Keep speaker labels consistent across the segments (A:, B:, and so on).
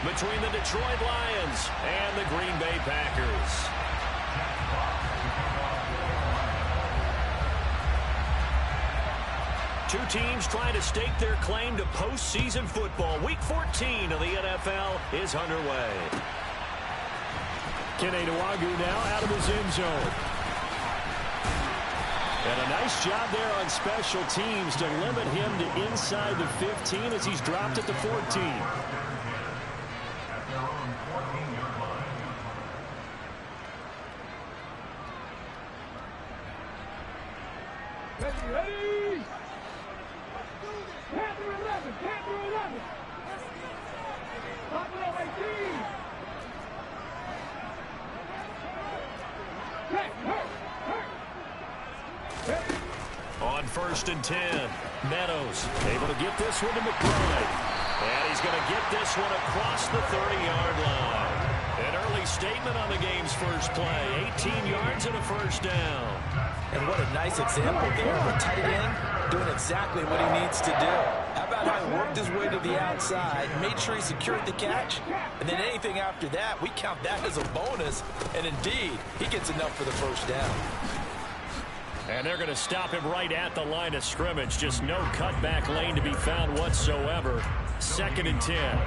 A: between the Detroit Lions and the Green Bay Packers. Two teams trying to stake their claim to postseason football. Week 14 of the NFL is underway. Kenny Nwagu now out of his end zone. And a nice job there on special teams to limit him to inside the 15 as he's dropped at the 14.
B: Ready! Panther 11, Panther 11. Top of 18.
A: On 1st and 10, Meadows able to get this one to McBride. And he's going to get this one across the 30-yard line. An early statement on the game's first play. 18 yards and a first down.
C: And what a nice example there of a tight end doing exactly what he needs to do. How about how he worked his way to the outside, made sure he secured the catch, and then anything after that, we count that as a bonus. And indeed, he gets enough for the first down.
A: And they're going to stop him right at the line of scrimmage. Just no cutback lane to be found whatsoever. 2nd and 10.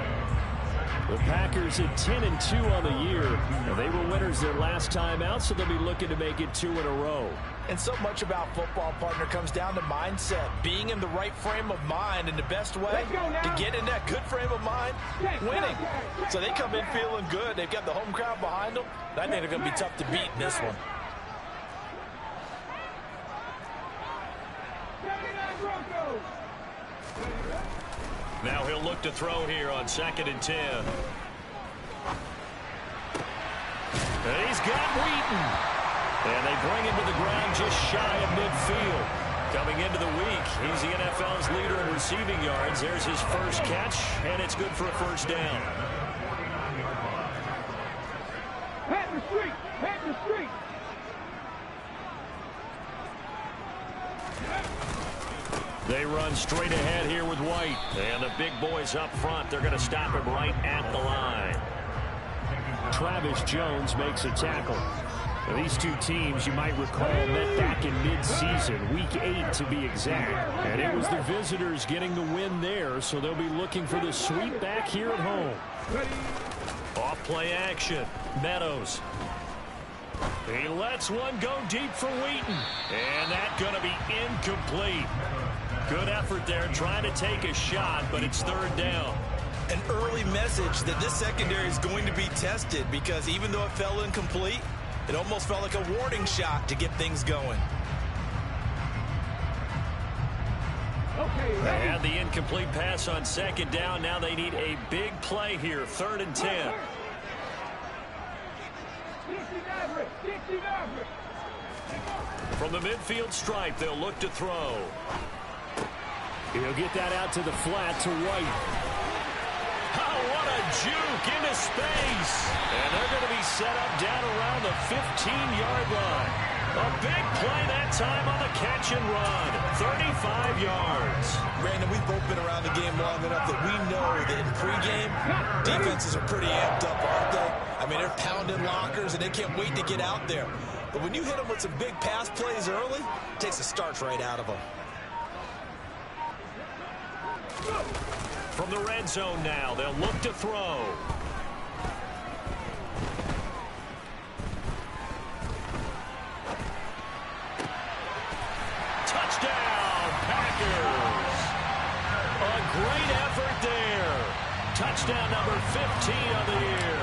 A: The Packers at 10-2 on the year. Now, they were winners their last time out, so they'll be looking to make it 2 in a row.
C: And so much about football, partner, comes down to mindset. Being in the right frame of mind, and the best way to get in that good frame of mind, winning. So they come in feeling good. They've got the home crowd behind them. I think they're going to be tough to beat in this one.
A: Now he'll look to throw here on 2nd and 10. And he's got Wheaton. And they bring him to the ground just shy of midfield. Coming into the week, he's the NFL's leader in receiving yards. There's his first catch, and it's good for a first down.
B: Panther Street! Panther Street!
A: They run straight ahead here with White. And the big boys up front, they're going to stop him right at the line. Travis Jones makes a tackle. Now, these two teams, you might recall, met back in mid-season, Week 8 to be exact. And it was the visitors getting the win there, so they'll be looking for the sweep back here at home. Off-play action. Meadows. He lets one go deep for Wheaton. And that's going to be incomplete. Good effort there trying to take a shot, but it's 3rd down.
C: An early message that this secondary is going to be tested, because even though it fell incomplete, it almost felt like a warning shot to get things going.
A: They had the incomplete pass on 2nd down. Now they need a big play here. 3rd and 10. From the midfield stripe, they'll look to throw. He'll get that out to the flat to White. Oh, what a juke into space. And they're going to be set up down around the 15-yard line. A big play that time on the catch and run. 35 yards.
C: Brandon, we've both been around the game long enough that we know that in pregame, defenses are pretty amped up, aren't they? I mean, they're pounding lockers, and they can't wait to get out there. But when you hit them with some big pass plays early, it takes the starch right out of them.
A: From the red zone now, they'll look to throw. Touchdown, Packers! A great effort there. Touchdown number 15 of the year.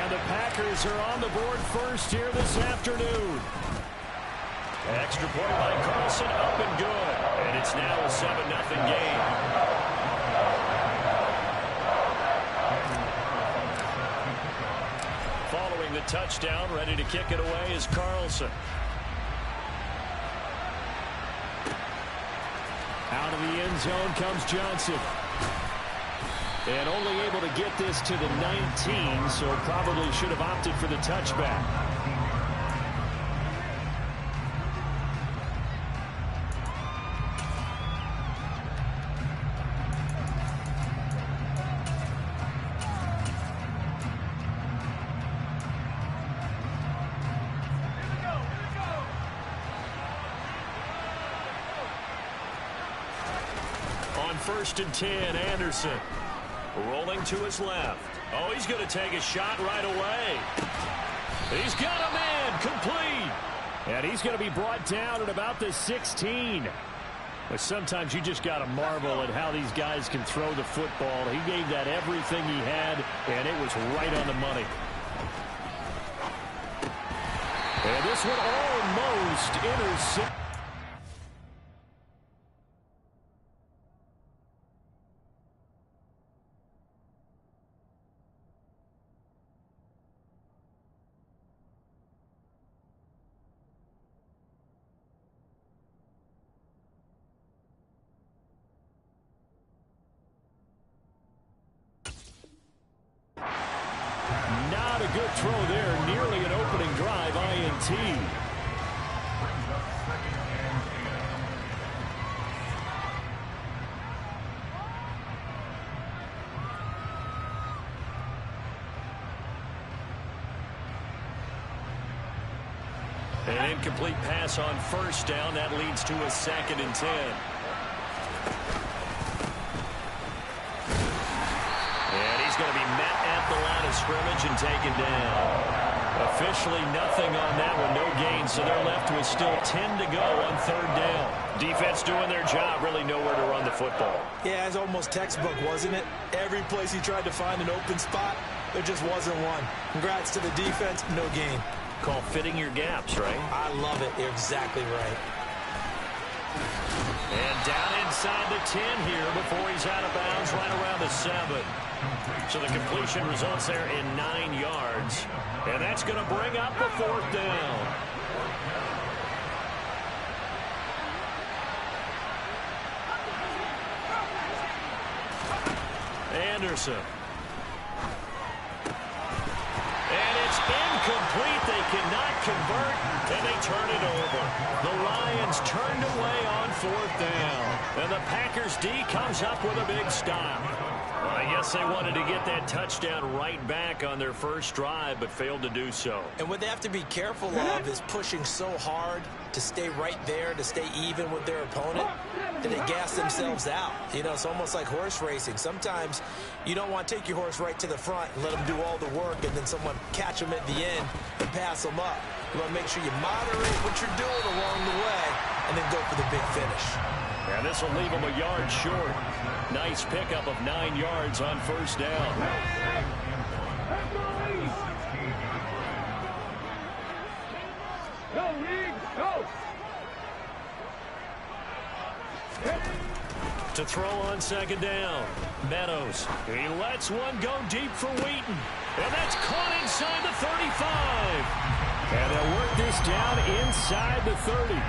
A: And the Packers are on the board first here this afternoon. Extra point by Carlson, up and good. And it's now a 7-0 game. Following the touchdown, ready to kick it away is Carlson. Out of the end zone comes Johnson. And only able to get this to the 19, so probably should have opted for the touchback. first and 10. Anderson rolling to his left. Oh, he's going to take a shot right away. He's got a man complete. And he's going to be brought down at about the 16. But sometimes you just got to marvel at how these guys can throw the football. He gave that everything he had, and it was right on the money. And this one almost intercepted. Not a good throw there. Nearly an opening drive, INT. An incomplete pass on first down. That leads to a 2nd and 10. And he's going to be met at the line of scrimmage and taken down. Officially nothing on that one, no gain, so they're left with still 10 to go on 3rd down. Defense doing their job, really nowhere to run the football.
C: Yeah, it's almost textbook, wasn't it? Every place he tried to find an open spot, there just wasn't one. Congrats to the defense, no gain.
A: Called fitting your gaps, right?
C: I love it. You're exactly right.
A: And down inside the 10 here before he's out of bounds, right around the 7. So the completion results there in 9 yards. And that's going to bring up the 4th down. Anderson. And it's incomplete. They cannot convert, and they turn it over. The Lions turned away on 4th down. And the Packers D comes up with a big stop. Well, I guess they wanted to get that touchdown right back on their first drive, but failed to do so.
C: And what they have to be careful of is pushing so hard to stay right there, to stay even with their opponent, that they gas themselves out. You know, it's almost like horse racing. Sometimes you don't want to take your horse right to the front and let them do all the work, and then someone catch them at the end and pass them up. You want to make sure you moderate what you're doing along the way and then go for the big finish.
A: And this will leave them a yard short. Nice pickup of 9 yards on first down.
B: Go, Reed, go!
A: To throw on 2nd down. Meadows. He lets one go deep for Wheaton. And that's caught inside the 35. And they'll work this down inside the 30.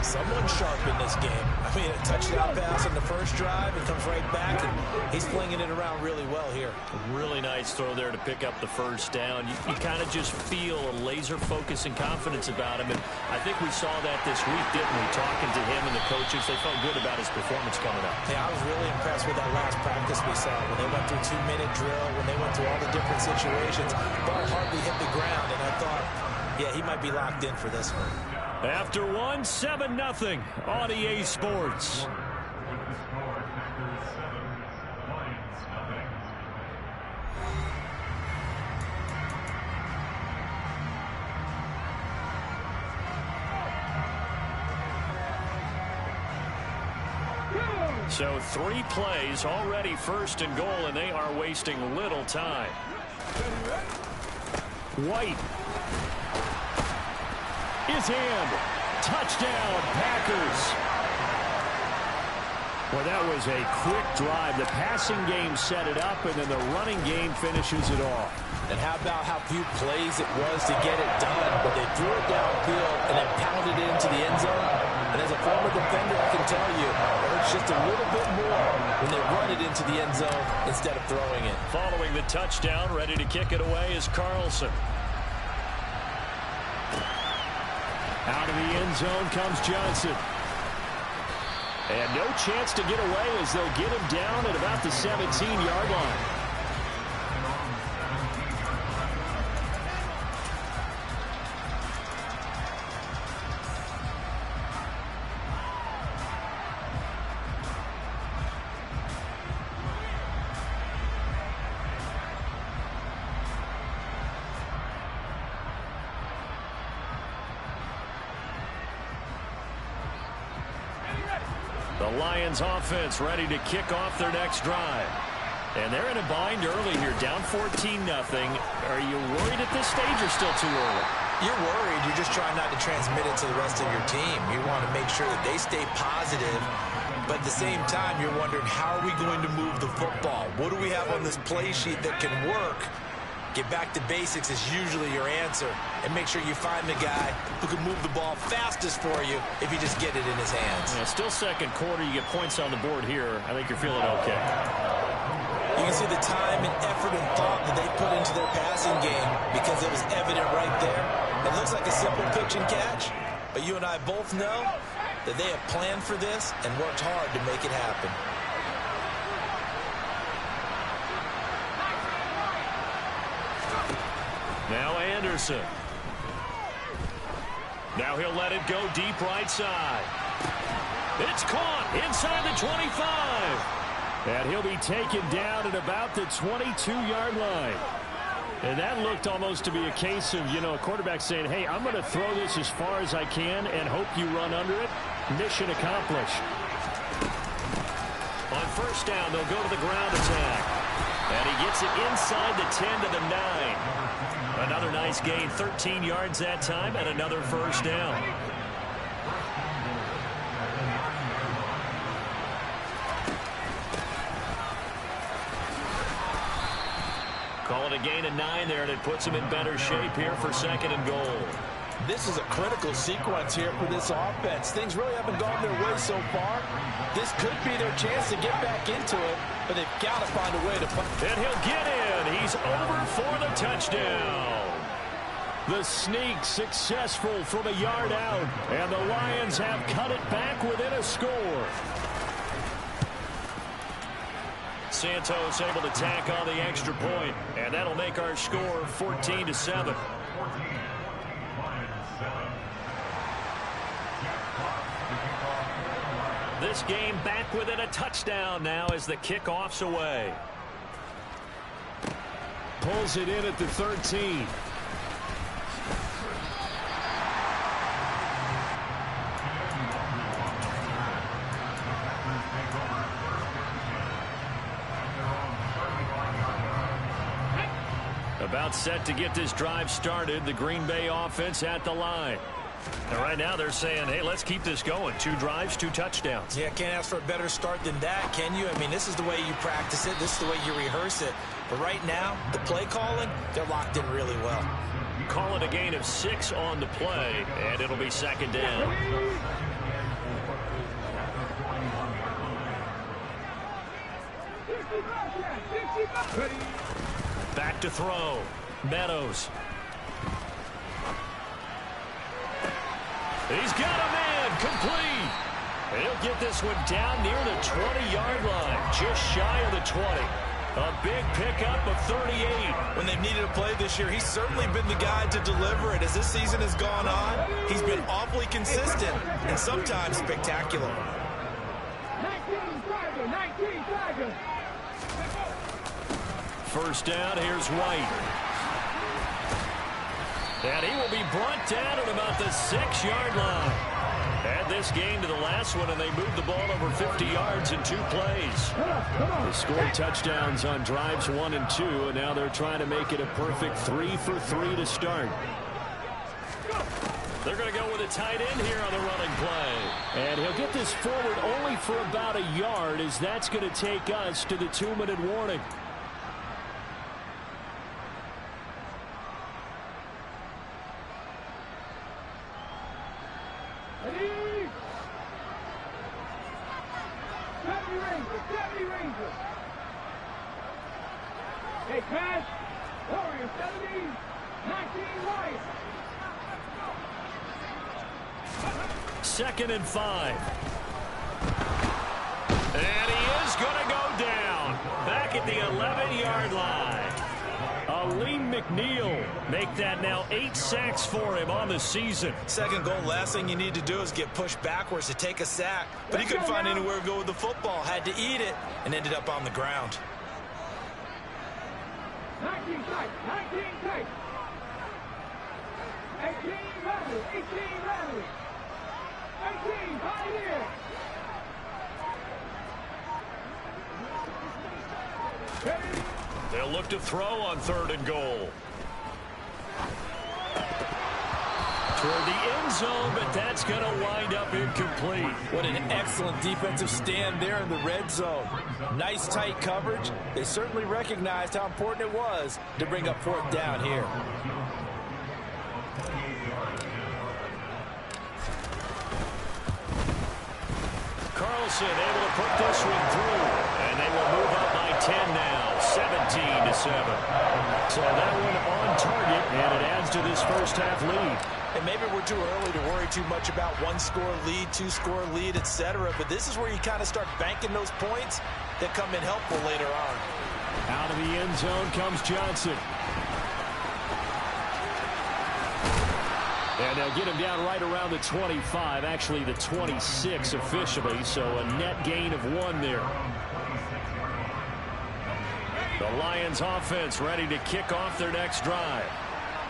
C: Someone sharp in this game. I mean, a touchdown pass on the first drive. It comes right back, and he's flinging it around really well here.
A: A really nice throw there to pick up the first down. You kind of just feel a laser focus and confidence about him, and I think we saw that this week, didn't we? Talking to him and the coaches, they felt good about his performance coming up.
C: Yeah, I was really impressed with that last practice we saw when they went through 2-minute drill, when they went through all the different situations. Ball hardly hit the ground, and I thought, yeah, he might be locked in for this one.
A: After one, 7-0 on EA Sports. So 3 plays, already 1st and goal, and they are wasting little time. White is in. Touchdown, Packers. Well, that was a quick drive. The passing game set it up, and then the running game finishes it off.
C: And how about how few plays it was to get it done, but they threw it downfield and then pounded it into the end zone. And as a former defender, I can tell you, it hurts just a little bit more when they run it into the end zone instead of throwing it.
A: Following the touchdown, ready to kick it away is Carlson. Out of the end zone comes Johnson. And no chance to get away as they'll get him down at about the 17-yard line. Lions offense ready to kick off their next drive. And they're in a bind early here, down 14-0. Are you worried at this stage or still too early?
C: You're worried. You're just trying not to transmit it to the rest of your team. You want to make sure that they stay positive. But at the same time, you're wondering, how are we going to move the football? What do we have on this play sheet that can work? Get back to basics is usually your answer. And make sure you find the guy who can move the ball fastest for you if you just get it in his hands.
A: Yeah, still second quarter. You get points on the board here. I think you're feeling okay.
C: You can see the time and effort and thought that they put into their passing game because it was evident right there. It looks like a simple pitch and catch, but you and I both know that they have planned for this and worked hard to make it happen.
A: Now Anderson. Now he'll let it go deep right side. It's caught inside the 25. And he'll be taken down at about the 22-yard line. And that looked almost to be a case of, a quarterback saying, hey, I'm going to throw this as far as I can and hope you run under it. Mission accomplished. On first down, they'll go to the ground attack. And he gets it inside the 10 to the 9. Another nice gain, 13 yards that time, and another first down. Call it a gain of 9 there, and it puts him in better shape here for second and goal.
C: This is a critical sequence here for this offense. Things really haven't gone their way so far. This could be their chance to get back into it, but they've got to find a way to...
A: And he'll get in. He's over for the touchdown. The sneak successful from a yard out, and the Lions have cut it back within a score. Santos able to tack on the extra point, and that'll make our score 14-7. This game back within a touchdown now as the kickoff's away. Pulls it in at the 13. About set to get this drive started. The Green Bay offense at the line. And right now they're saying, hey, let's keep this going. 2 drives, 2 touchdowns.
C: Yeah, can't ask for a better start than that, can you? I mean, this is the way you practice it. This is the way you rehearse it. But right now, the play calling, they're locked in really well.
A: Call it a gain of 6 on the play, and it'll be second down. Back to throw. Meadows. He's got a man complete. He'll get this one down near the 20-yard line, just shy of the 20. A big pickup of 38.
C: When they've needed a play this year, he's certainly been the guy to deliver it. As this season has gone on, he's been awfully consistent and sometimes spectacular.
B: 19 Tigers.
A: First down, here's White. And he will be brought down at about the 6-yard line. Add this game to the last one, and they moved the ball over 50 yards in 2 plays. They scored touchdowns on drives 1 and 2, and now they're trying to make it a perfect 3 for 3 to start. They're going to go with a tight end here on the running play. And he'll get this forward only for about a yard, as that's going to take us to the 2-minute warning.
B: Hey, Cash, Warrior 70, 19 Lions.
A: 2nd and 5. And he is going to go down. Back at the 11-yard line. Aleem McNeil make that now 8 sacks for him on the season.
C: Second goal, last thing you need to do is get pushed backwards to take a sack. But he couldn't find anywhere to go with the football. Had to eat it and ended up on the ground.
B: 19 tight, 19 tight. 18 Riley, 18 Riley. 18 Pioneer.
A: They'll look to throw on 3rd and goal. Toward the end zone, but that's going to wind up incomplete.
C: What an excellent defensive stand there in the red zone. Nice tight coverage. They certainly recognized how important it was to bring up 4th down here.
A: Carlson able to put this one through, and they will move up by 10 now, 17-7. So that one on target, and it adds to this first half lead.
C: And maybe we're too early to worry too much about 1-score lead, 2-score lead, etc. But this is where you kind of start banking those points that come in helpful later on.
A: Out of the end zone comes Johnson. And they'll get him down right around the 25, actually the 26 officially, so a net gain of 1 there. The Lions offense ready to kick off their next drive.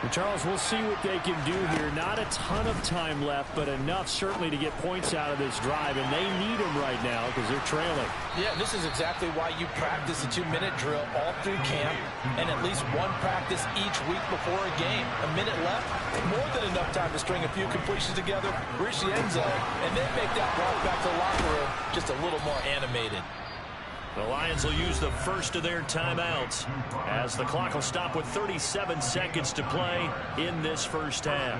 A: Well, Charles, we'll see what they can do here. Not a ton of time left, but enough certainly to get points out of this drive, and they need them right now because they're trailing.
C: Yeah, this is exactly why you practice a 2-minute drill all through camp and at least one practice each week before a game. A minute left, more than enough time to string a few completions together, reach the end zone, and then make that walk back to the locker room just a little more animated.
A: The Lions will use the first of their timeouts as the clock will stop with 37 seconds to play in this first half.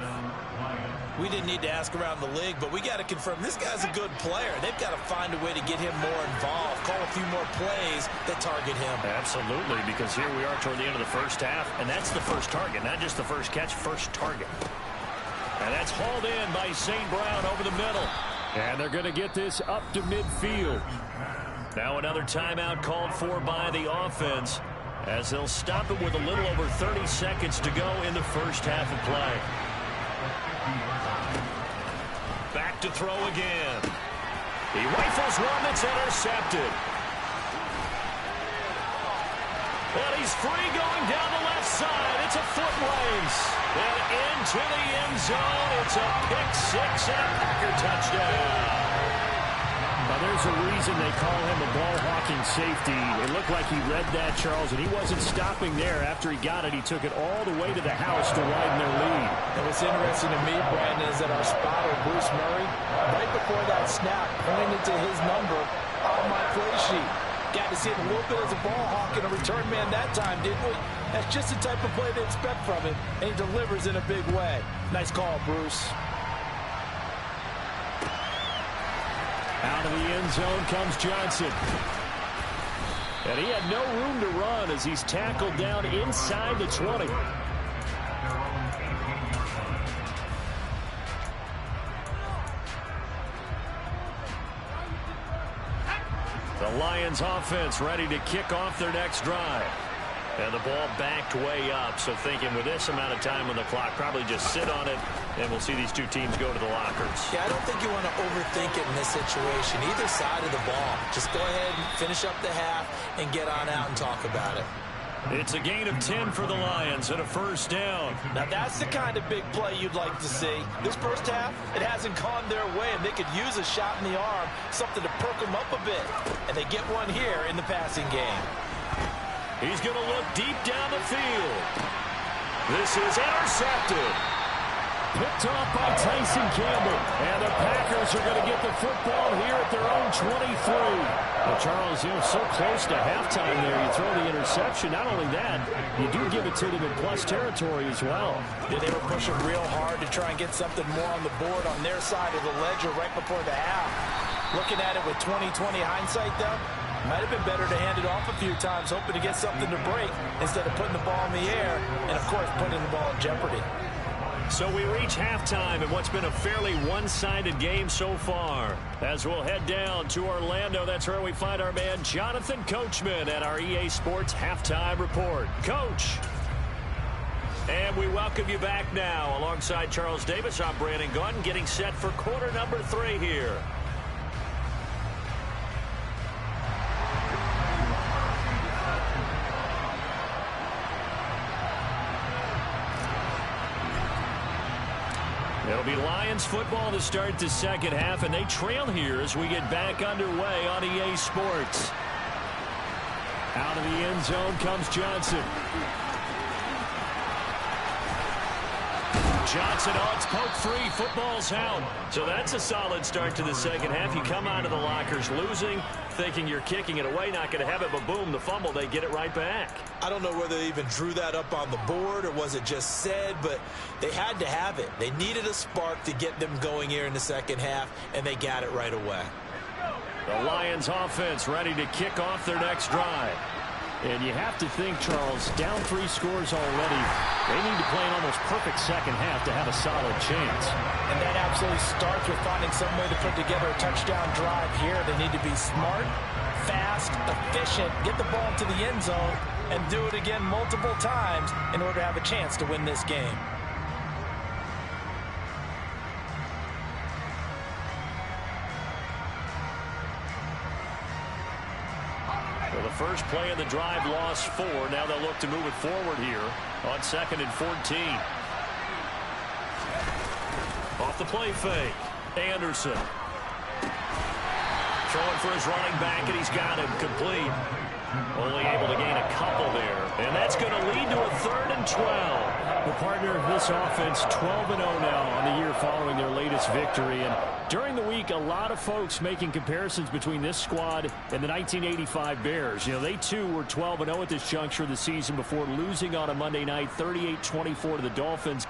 C: We didn't need to ask around the league, but we got to confirm this guy's a good player. They've got to find a way to get him more involved, call a few more plays that target him.
A: Absolutely, because here we are toward the end of the first half, and that's the first target, not just the first catch, first target. And that's hauled in by St. Brown over the middle. And they're going to get this up to midfield. Now another timeout called for by the offense as they'll stop it with a little over 30 seconds to go in the first half of play. Back to throw again. He rifles one that's intercepted. And he's free going down the left side. It's a foot race. And into the end zone. It's a pick-6 and a Packer touchdown.
D: Now, there's a reason they call him a ball-hawking safety. It looked like he read that, Charles, and he wasn't stopping there. After he got it, he took it all the way to the house to widen their lead.
C: And what's interesting to me, Brandon, is that our spotter, Bruce Murray, right before that snap, pointed to his number on my play sheet. Got to see him a little bit as a ball hawk and a return man that time, didn't we? That's just the type of play they expect from him, and he delivers in a big way. Nice call, Bruce.
D: Out of the end zone comes Johnson.
A: And he had no room to run as he's tackled down inside the 20. The Lions offense ready to kick off their next drive. And the ball backed way up, so thinking with this amount of time on the clock, probably just sit on it, and we'll see these two teams go to the lockers.
C: Yeah, I don't think you want to overthink it in this situation, either side of the ball. Just go ahead and finish up the half and get on out and talk about it.
A: It's a gain of 10 for the Lions and a first down.
C: Now, that's the kind of big play you'd like to see. This first half, it hasn't gone their way, and they could use a shot in the arm, something to perk them up a bit. And they get one here in the passing game.
A: He's going to look deep down the field. This is intercepted.
D: Picked off by Tyson Campbell.
A: And the Packers are going to get the football here at their own 23.
D: Well, Charles, so close to halftime there. You throw the interception. Not only that, you do give it to them in plus territory as well.
C: Yeah, they were pushing real hard to try and get something more on the board on their side of the ledger right before the half. Looking at it with 20/20 hindsight, though, might have been better to hand it off a few times, hoping to get something to break instead of putting the ball in the air and, of course, putting the ball in jeopardy.
A: So we reach halftime in what's been a fairly one-sided game so far. As we'll head down to Orlando, that's where we find our man Jonathan Coachman at our EA Sports Halftime Report. Coach. And we welcome you back now. Alongside Charles Davis, I'm Brandon Gunn, getting set for quarter number 3 here. It'll be Lions football to start the second half, and they trail here as we get back underway on EA Sports.
D: Out of the end zone comes Johnson. Johnson, it's poked free. Football's out. So that's a solid start to the second half. You come out of the lockers losing, thinking you're kicking it away, not going to have it, but boom, the fumble, they get it right back.
C: I don't know whether they even drew that up on the board or was it just said, but they had to have it. They needed a spark to get them going here in the second half, and they got it right away.
D: The Lions offense ready to kick off their next drive. And you have to think, Charles, down 3 scores already. They need to play an almost perfect second half to have a solid chance.
C: And that absolutely starts with finding some way to put together a touchdown drive here. They need to be smart, fast, efficient, get the ball to the end zone, and do it again multiple times in order to have a chance to win this game.
D: Well, the first play of the drive lost 4. Now they'll look to move it forward here on 2nd and 14. Off the play fake. Anderson. Throwing for his running back, and he's got him complete. Only able to gain a couple there. And that's going to lead to a 3rd and 12. The partner of this offense, 12-0 now on the year following their latest victory. And during the week, a lot of folks making comparisons between this squad and the 1985 Bears. You know, they too were 12-0 at this juncture of the season before losing on a Monday night, 38-24 to the Dolphins.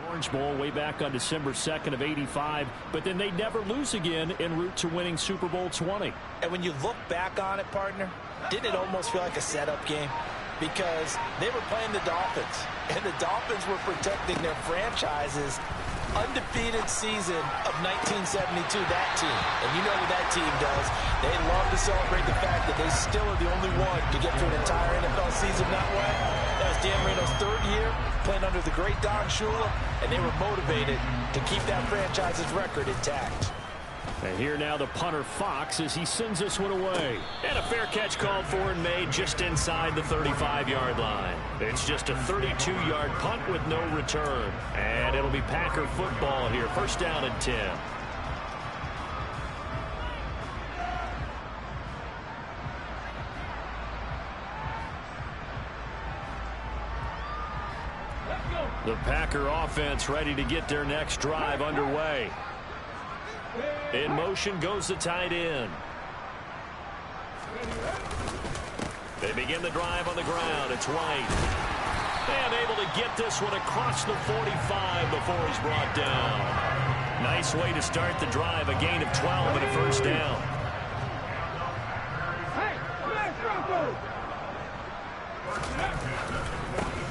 D: Orange Bowl way back on December 2nd of '85, but then they never lose again en route to winning Super Bowl 20.
C: And when you look back on it, partner, didn't it almost feel like a setup game? Because they were playing the Dolphins, and the Dolphins were protecting their franchise's undefeated season of 1972, that team. And you know what that team does. They love to celebrate the fact that they still are the only one to get through an entire NFL season that way. That was Dan Marino's 3rd year playing under the great Don Shula, and they were motivated to keep that franchise's record intact.
D: And here now the punter Fox as he sends this one away. And a fair catch called for and made just inside the 35-yard line. It's just a 32-yard punt with no return. And it'll be Packer football here. 1st down and 10. The Packer offense ready to get their next drive underway. In motion goes the tight end. They begin the drive on the ground. It's White. And able to get this one across the 45 before he's brought down. Nice way to start the drive. A gain of 12 and a 1st down.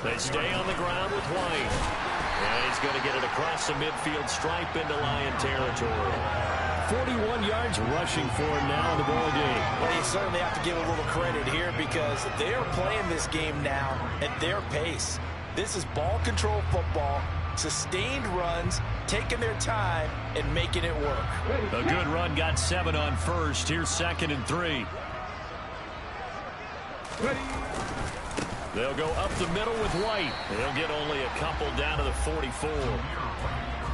D: They stay on the ground with White. And he's going to get it across the midfield stripe into Lion territory. 41 yards rushing for him now in the ball game.
C: Well, you certainly have to give a little credit here because they're playing this game now at their pace. This is ball control football, sustained runs, taking their time, and making it work.
D: A good run got 7 on 1st. Here's 2nd and 3. They'll go up the middle with White. They'll get only a couple down to the 44.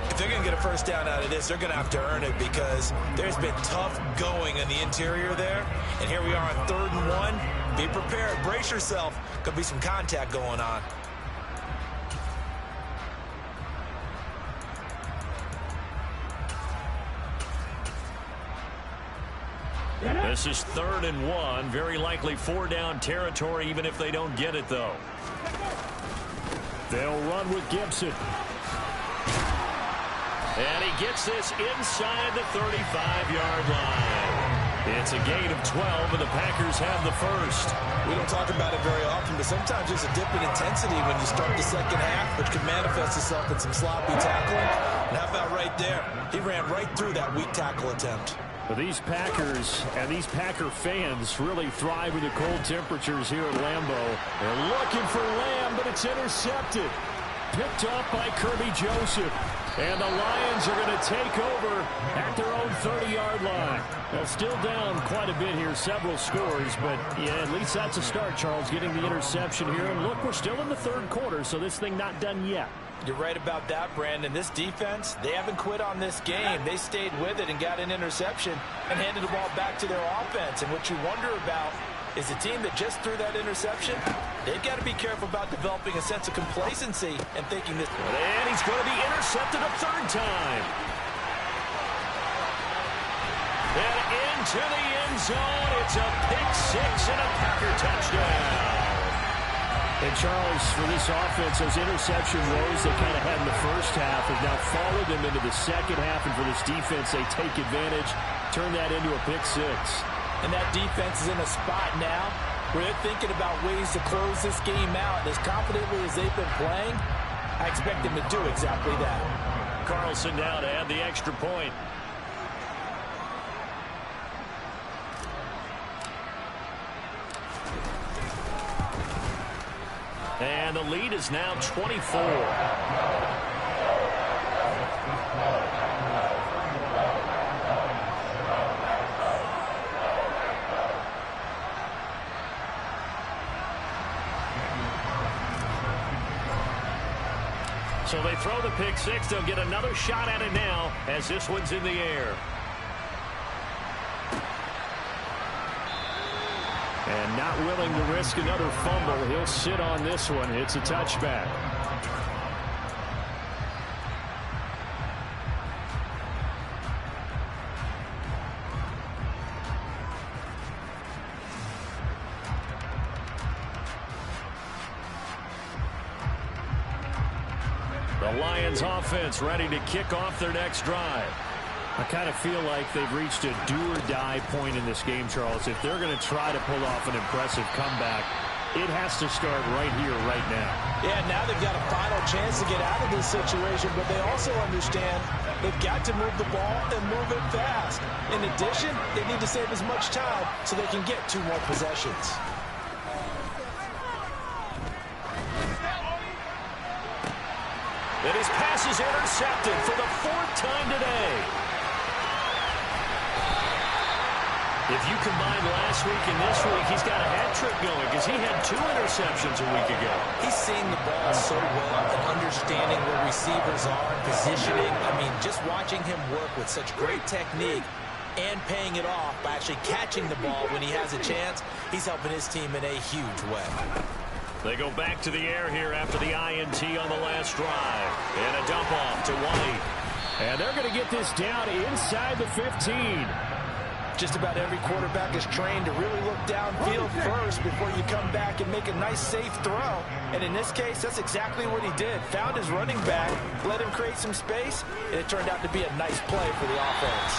C: If they're going to get a 1st down out of this, they're going to have to earn it because there's been tough going in the interior there. And here we are on 3rd and 1. Be prepared. Brace yourself. Could be some contact going on.
A: This is 3rd and 1. Very likely 4-down territory, even if they don't get it, though.
D: They'll run with Gibson.
A: And he gets this inside the 35-yard line. It's a gain of 12, and the Packers have the first.
C: We don't talk about it very often, but sometimes there's a dip in intensity when you start the second half, which can manifest itself in some sloppy tackling. And how about right there? He ran right through that weak tackle attempt.
D: But these Packers and these Packer fans really thrive in the cold temperatures here at Lambeau. They're looking for Lamb, but it's intercepted. Picked up by Kirby Joseph. And the Lions are going to take over at their own 30-yard line. Now, still down quite a bit here, several scores, but yeah, at least that's a start, Charles, getting the interception here. And look, we're still in the 3rd quarter, so this thing not done yet.
C: You're right about that, Brandon. This defense, they haven't quit on this game. They stayed with it and got an interception and handed the ball back to their offense. And what you wonder about is a team that just threw that interception, they've got to be careful about developing a sense of complacency and thinking this.
A: And he's going to be intercepted a 3rd time. And into the end zone. It's a pick 6 and a Packer touchdown.
D: And, Charles, for this offense, those interception woes they kind of had in the first half have now followed them into the second half. And for this defense, they take advantage, turn that into a pick 6.
C: And that defense is in a spot now where they're thinking about ways to close this game out. As confidently as they've been playing, I expect them to do exactly that.
A: Carlson down to add the extra point. And the lead is now 24. So they throw the pick 6. They'll get another shot at it now as this one's in the air.
D: And not willing to risk another fumble. He'll sit on this one. It's a touchback.
A: The Lions offense ready to kick off their next drive.
D: I kind of feel like they've reached a do-or-die point in this game, Charles. If they're going to try to pull off an impressive comeback, it has to start right here, right now.
C: Yeah, now they've got a final chance to get out of this situation, but they also understand they've got to move the ball and move it fast. In addition, they need to save as much time so they can get 2 more possessions.
A: And his pass is intercepted for the 4th time today. If you combine last week and this week, he's got a hat trick going because he had 2 interceptions a week ago.
C: He's seeing the ball so well and understanding where receivers are, positioning. I mean, just watching him work with such great technique and paying it off by actually catching the ball when he has a chance, he's helping his team in a huge way.
A: They go back to the air here after the INT on the last drive. And a dump off to White.
D: And they're going to get this down inside the 15.
C: Just about every quarterback is trained to really look downfield first before you come back and make a nice, safe throw. And in this case, that's exactly what he did. Found his running back, let him create some space, and it turned out to be a nice play for the offense.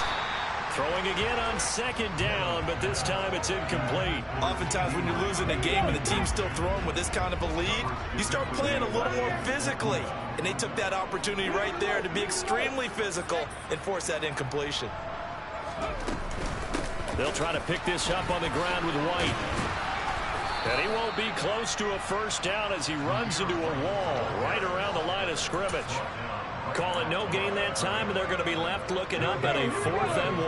A: Throwing again on 2nd down, but this time it's incomplete.
C: Oftentimes when you're losing a game and the team's still throwing with this kind of a lead, you start playing a little more physically. And they took that opportunity right there to be extremely physical and force that incompletion.
A: They'll try to pick this up on the ground with White. And he won't be close to a 1st down as he runs into a wall right around the line of scrimmage. Call it no gain that time, and they're going to be left looking up at a 4th and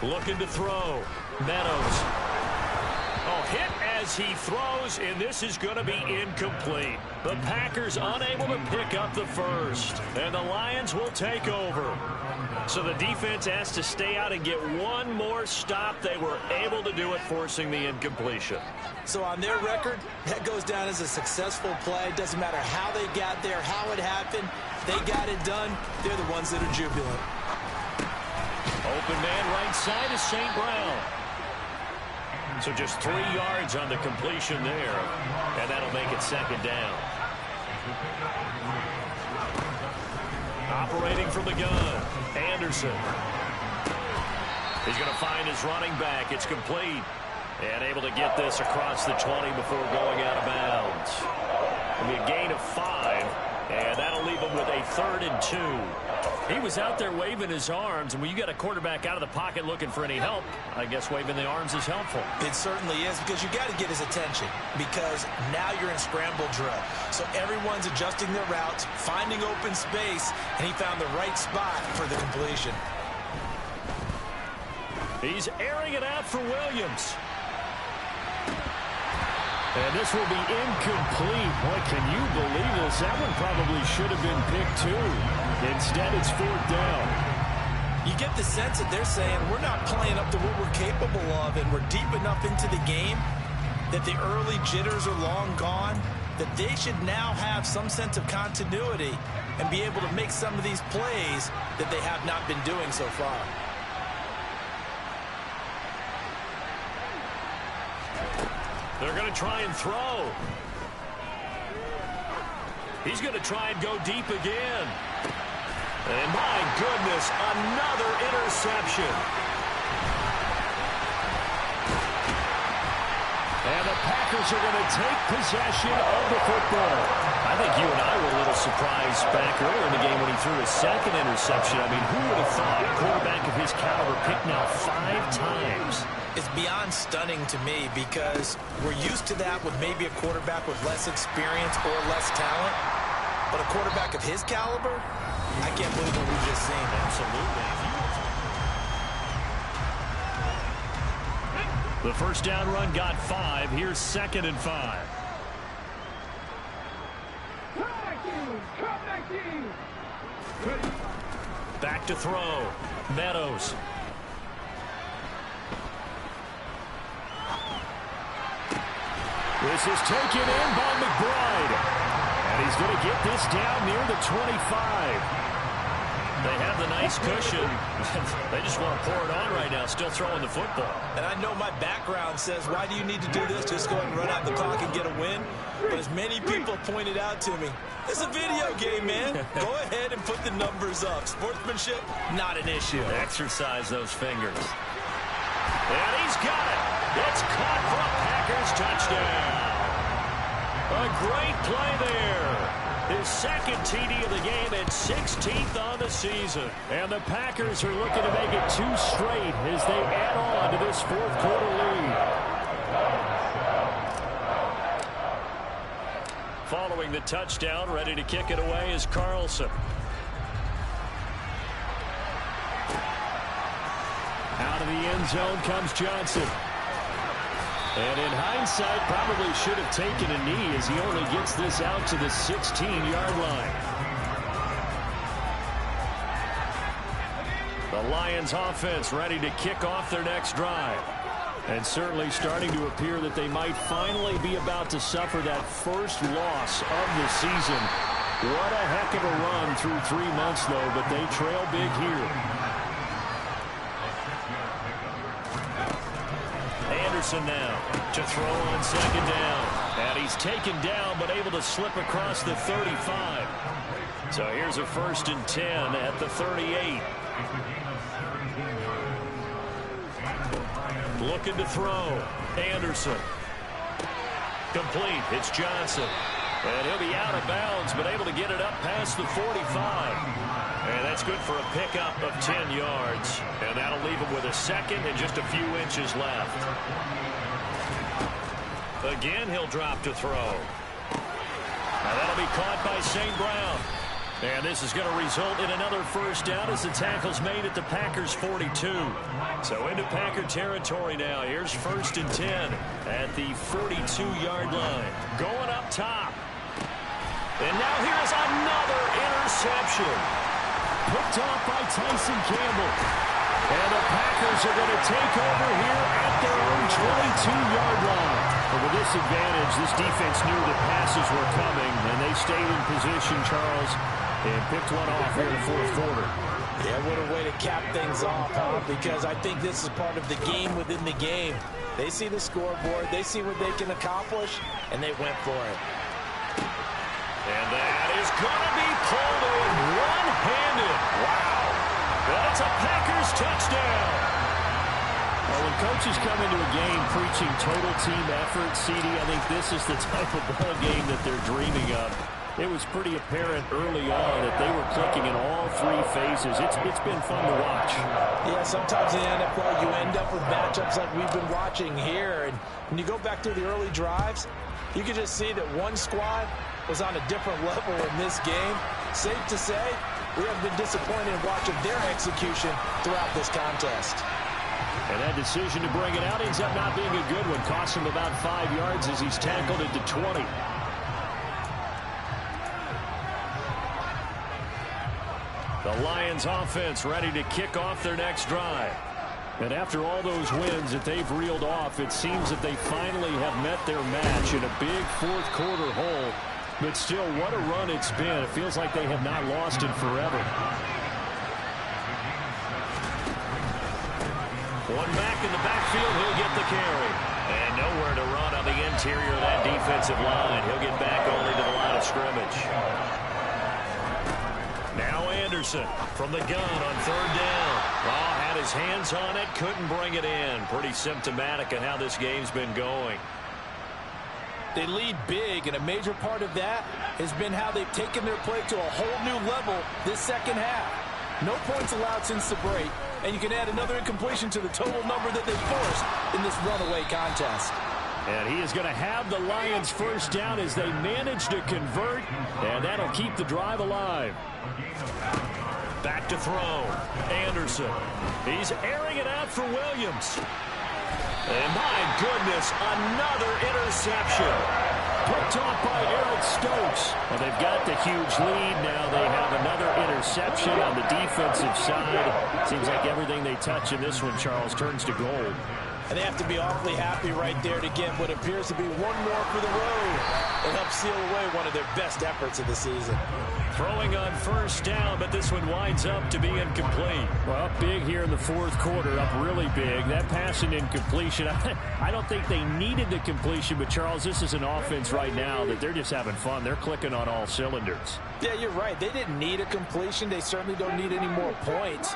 A: 1. Looking to throw. Meadows. Oh, hit as he throws, and this is going to be incomplete. The Packers unable to pick up the first, and the Lions will take over. So the defense has to stay out and get one more stop. They were able to do it, forcing the incompletion.
C: So on their record, that goes down as a successful play. It doesn't matter how they got there, how it happened. They got it done. They're the ones that are jubilant.
A: Open man right side is St. Brown. So just 3 yards on the completion there, and that'll make it second down. Operating from the gun, Anderson. He's going to find his running back. It's complete. And able to get this across the 20 before going out of bounds. It'll be a gain of 5, and that'll leave him with a 3rd and 2.
D: He was out there waving his arms, and when you got a quarterback out of the pocket looking for any help, I guess waving the arms is helpful.
C: It certainly is, because you got to get his attention, because now you're in scramble drill. So everyone's adjusting their routes, finding open space, and he found the right spot for the completion.
D: He's airing it out for Williams. And this will be incomplete. Boy, can you believe this? That one probably should have been picked too. Instead, it's 4th down.
C: You get the sense that they're saying we're not playing up to what we're capable of, and we're deep enough into the game that the early jitters are long gone, that they should now have some sense of continuity and be able to make some of these plays that they have not been doing so far.
A: They're going to try and throw. He's going to try and go deep again. And my goodness, another interception.
D: And the Packers are going to take possession of the football.
A: I think you and I were a little surprised back earlier in the game when he threw his 2nd interception. I mean, who would have thought a quarterback of his caliber picked now 5 times?
C: It's beyond stunning to me, because we're used to that with maybe a quarterback with less experience or less talent. But a quarterback of his caliber, I can't believe what we've just seen.
A: Absolutely.
D: The first down run got 5. Here's 2nd and 5.
A: Back to throw. Meadows.
D: This is taken in by McBride. And he's going to get this down near the 25.
A: They have the nice cushion. They just want to pour it on right now, still throwing the football.
C: And I know my background says, why do you need to do this? Just go ahead and run out the clock and get a win. But as many people pointed out to me, it's a video game, man. Go ahead and put the numbers up. Sportsmanship, not an issue.
A: Exercise those fingers. And he's got it. It's caught for a Packers touchdown. A great play there. His 2nd TD of the game and 16th on the season.
D: And the Packers are looking to make it 2 straight as they add on to this 4th quarter lead.
A: Following the touchdown, ready to kick it away is Carlson.
D: Out of the end zone comes Johnson. And in hindsight, probably should have taken a knee as he only gets this out to the 16-yard line.
A: The Lions offense ready to kick off their next drive.
D: And certainly starting to appear that they might finally be about to suffer that first loss of the season. What a heck of a run through 3 months, though, but they trail big here.
A: Anderson now to throw on 2nd down. And he's taken down but able to slip across the 35. So here's a 1st and 10 at the 38. Looking to throw. Anderson. Complete. It's Johnson. And he'll be out of bounds but able to get it up past the 45. And that's good for a pickup of 10 yards. And that'll leave him with a 2nd and just a few inches left. Again, he'll drop to throw. Now that'll be caught by St. Brown. And this is going to result in another first down as the tackle's made at the Packers' 42. So into Packer territory now. Here's 1st and 10 at the 42-yard line. Going up top. And now here's another interception. Picked off by Tyson Campbell. And the Packers are going to take over here at their own 22-yard line. But with this advantage, this defense knew that passes were coming, and they stayed in position, Charles, and picked one off here in the fourth quarter.
C: Yeah, what a way to cap things off, huh? Because I think this is part of the game within the game. They see the scoreboard, they see what they can accomplish, and they went for it.
A: And that is going to be pulled in one-handed. Wow. But it's a Packers touchdown.
D: Well, when coaches come into a game preaching total team effort, CD, I think this is the type of ball game that they're dreaming of. It was pretty apparent early on that they were clicking in all three phases. It's been fun to watch.
C: Yeah, sometimes in the NFL you end up with matchups like we've been watching here. And when you go back to the early drives, you can just see that one squad was on a different level in this game. Safe to say, we have been disappointed in watching their execution throughout this contest.
D: And that decision to bring it out ends up not being a good one. Costs him about 5 yards as he's tackled at the 20.
A: The Lions offense ready to kick off their next drive.
D: And after all those wins that they've reeled off, it seems that they finally have met their match in a big fourth quarter hole. But still, what a run it's been. It feels like they have not lost in forever.
A: One back in the backfield, he'll get the carry. And nowhere to run on the interior of that defensive line. He'll get back only to the line of scrimmage. Now Anderson from the gun on 3rd down. Oh, had his hands on it, couldn't bring it in. Pretty symptomatic of how this game's been going.
C: They lead big, and a major part of that has been how they've taken their play to a whole new level this second half. No points allowed since the break, and you can add another incompletion to the total number that they forced in this runaway contest.
D: And he is going to have the Lions first down as they manage to convert, and that'll keep the drive alive.
A: Back to throw. Anderson. He's airing it out for Williams. And my goodness, another interception.
D: Picked off by Eric Stokes. Well, they've got the huge lead. Now they have another interception on the defensive side. Seems like everything they touch in this one, Charles, turns to gold.
C: And they have to be awfully happy right there to get what appears to be one more for the road. It helps seal away one of their best efforts of the season.
A: Throwing on 1st down, but this one winds up to be incomplete.
D: Well, up big here in the fourth quarter, up really big. That pass and incompletion, I don't think they needed the completion, but Charles, this is an offense right now that they're just having fun. They're clicking on all cylinders.
C: Yeah, you're right. They didn't need a completion. They certainly don't need any more points,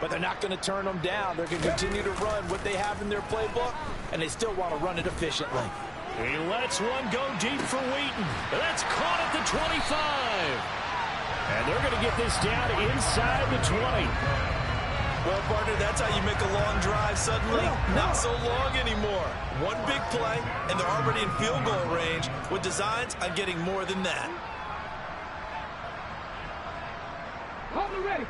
C: but they're not going to turn them down. They're going to continue to run what they have in their playbook, and they still want to run it efficiently.
A: He lets one go deep for Wheaton. That's caught at the 25.
D: And they're going to get this down inside the 20.
C: Well, partner, that's how you make a long drive suddenly not so long anymore. One big play, and they're already in field goal range with designs on getting more than that.
B: Hold it ready.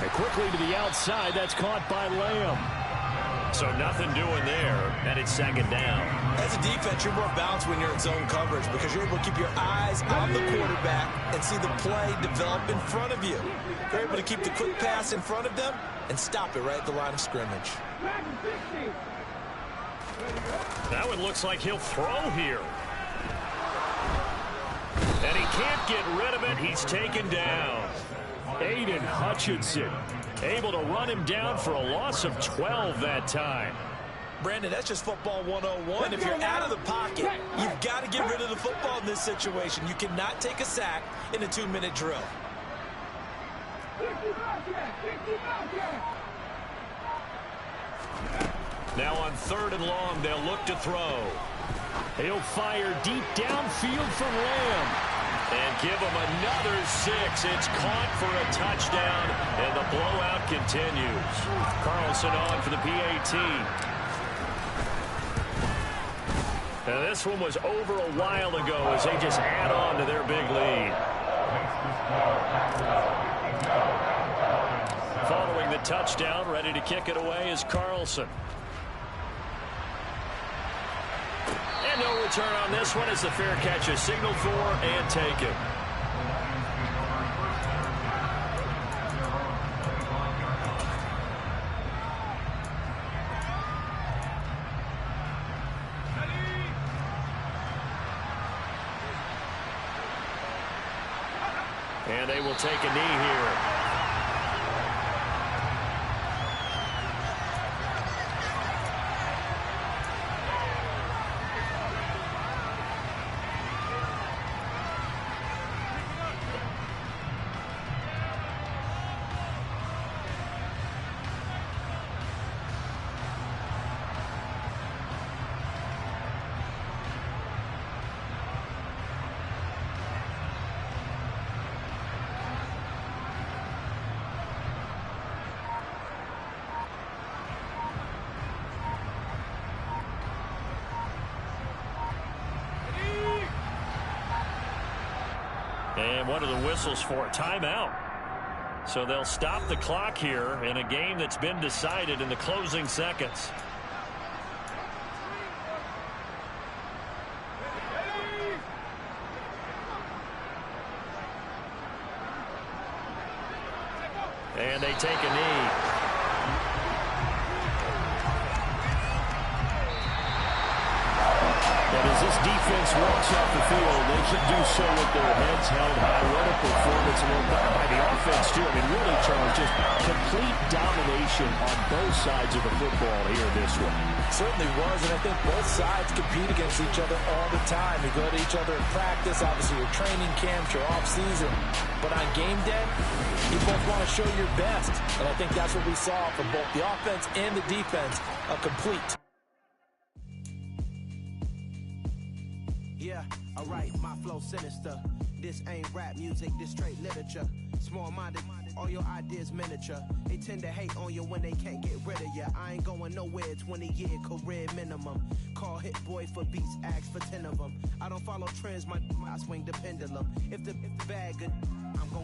D: And quickly to the outside, that's caught by Lamb.
A: So nothing doing there, and it's 2nd down.
C: As a defense, you're more balanced when you're in zone coverage because you're able to keep your eyes on the quarterback and see the play develop in front of you. You're able to keep the quick pass in front of them and stop it right at the line of scrimmage.
A: That one looks like he'll throw here. And he can't get rid of it. He's taken down.
D: Aiden Hutchinson able to run him down for a loss of 12 that time.
C: Brandon, that's just football 101. If you're out of the pocket, you've got to get rid of the football in this situation. You cannot take a sack in a 2-minute drill.
A: Now on 3rd and long, they'll look to throw.
D: He'll fire deep downfield from Lamb.
A: And give them another 6. It's caught for a touchdown, and the blowout continues. Carlson on for the PAT. Now this one was over a while ago as they just add on to their big lead. Following the touchdown, ready to kick it away is Carlson. And no return on this one as the fair catch is signaled for and taken. And they will take a knee here. And one of the whistles for a timeout. So they'll stop the clock here in a game that's been decided in the closing seconds. And they take a knee. And as this defense walks off the field, they should do so with their heads held high. What a performance by the offense, too. I mean, really, Charles, just complete domination on both sides of the football here in this one.
C: Certainly was, and I think both sides compete against each other all the time. You go to each other in practice, obviously your training camps, your off-season. But on game day, you both want to show your best. And I think that's what we saw from both the offense and the defense, a complete.
E: Yeah, alright, my flow sinister. This ain't rap music, this straight literature. Small-minded, all your ideas miniature. They tend to hate on you when they can't get rid of you. I ain't going nowhere, 20-year career minimum. Call Hit Boy for beats, ask for 10 of them. I don't follow trends, I swing the pendulum. If the bag good, I'm going